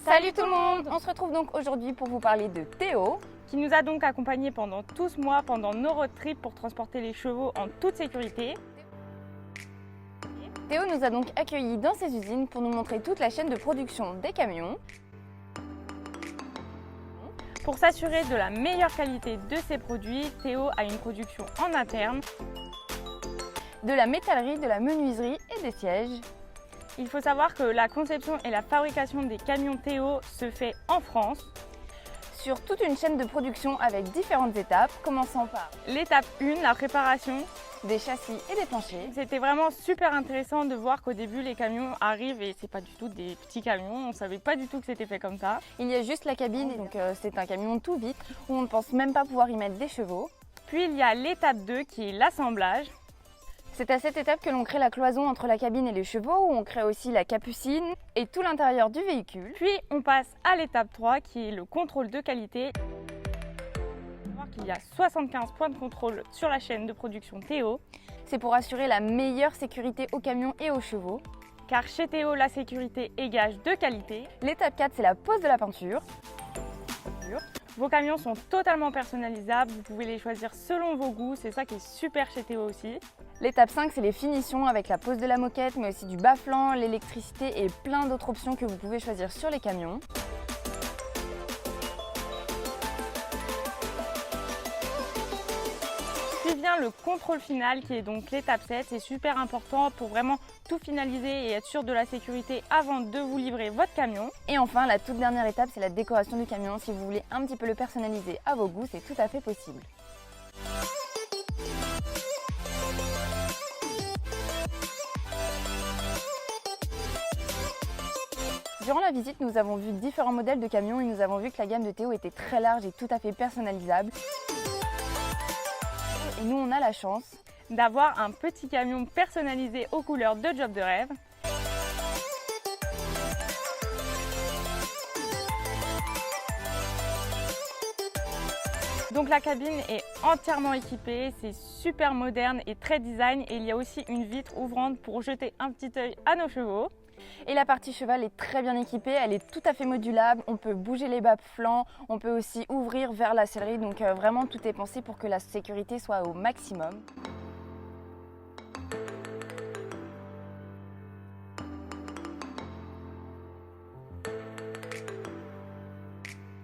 Salut tout le monde! On se retrouve donc aujourd'hui pour vous parler de Théo, qui nous a donc accompagnés pendant tout ce mois, pendant nos road trips pour transporter les chevaux en toute sécurité. Théo nous a donc accueillis dans ses usines pour nous montrer toute la chaîne de production des camions. Pour s'assurer de la meilleure qualité de ses produits, Théo a une production en interne. De la métallerie, de la menuiserie et des sièges. Il faut savoir que la conception et la fabrication des camions Théo se fait en France. Sur toute une chaîne de production avec différentes étapes, commençant par l'étape 1, la préparation des châssis et des planchers. C'était vraiment super intéressant de voir qu'au début les camions arrivent et c'est pas du tout des petits camions, on savait pas du tout que c'était fait comme ça. Il y a juste la cabine, donc c'est un camion tout vite où on ne pense même pas pouvoir y mettre des chevaux. Puis il y a l'étape 2 qui est l'assemblage. C'est à cette étape que l'on crée la cloison entre la cabine et les chevaux, où on crée aussi la capucine et tout l'intérieur du véhicule. Puis on passe à l'étape 3 qui est le contrôle de qualité. Il y a 75 points de contrôle sur la chaîne de production Théo. C'est pour assurer la meilleure sécurité aux camions et aux chevaux. Car chez Théo, la sécurité est gage de qualité. L'étape 4, c'est la pose de la peinture. Vos camions sont totalement personnalisables, vous pouvez les choisir selon vos goûts, c'est ça qui est super chez Théo aussi. L'étape 5, c'est les finitions avec la pose de la moquette, mais aussi du bas-flanc, l'électricité et plein d'autres options que vous pouvez choisir sur les camions. Puis vient le contrôle final qui est donc l'étape 7, c'est super important pour vraiment tout finaliser et être sûr de la sécurité avant de vous livrer votre camion. Et enfin, la toute dernière étape, c'est la décoration du camion. Si vous voulez un petit peu le personnaliser à vos goûts, c'est tout à fait possible. Durant la visite, nous avons vu différents modèles de camions et nous avons vu que la gamme de Théo était très large et tout à fait personnalisable. Et nous, on a la chance d'avoir un petit camion personnalisé aux couleurs de Job de rêve. Donc la cabine est entièrement équipée, c'est super moderne et très design et il y a aussi une vitre ouvrante pour jeter un petit œil à nos chevaux. Et la partie cheval est très bien équipée, elle est tout à fait modulable, on peut bouger les bas-flancs, on peut aussi ouvrir vers la sellerie, donc vraiment tout est pensé pour que la sécurité soit au maximum.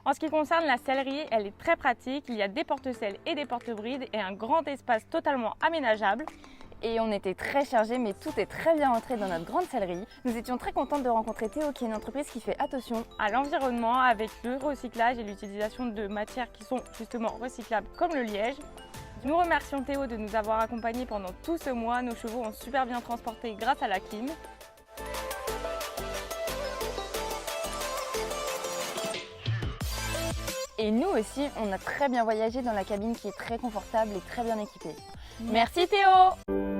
En ce qui concerne la sellerie, elle est très pratique, il y a des porte-selles et des porte-brides et un grand espace totalement aménageable. Et on était très chargés, mais tout est très bien rentré dans notre grande sellerie. Nous étions très contentes de rencontrer Théo, qui est une entreprise qui fait attention à l'environnement avec le recyclage et l'utilisation de matières qui sont justement recyclables comme le liège. Nous remercions Théo de nous avoir accompagnés pendant tout ce mois. Nos chevaux ont super bien transporté grâce à la clim. Et nous aussi, on a très bien voyagé dans la cabine qui est très confortable et très bien équipée. Merci Théo!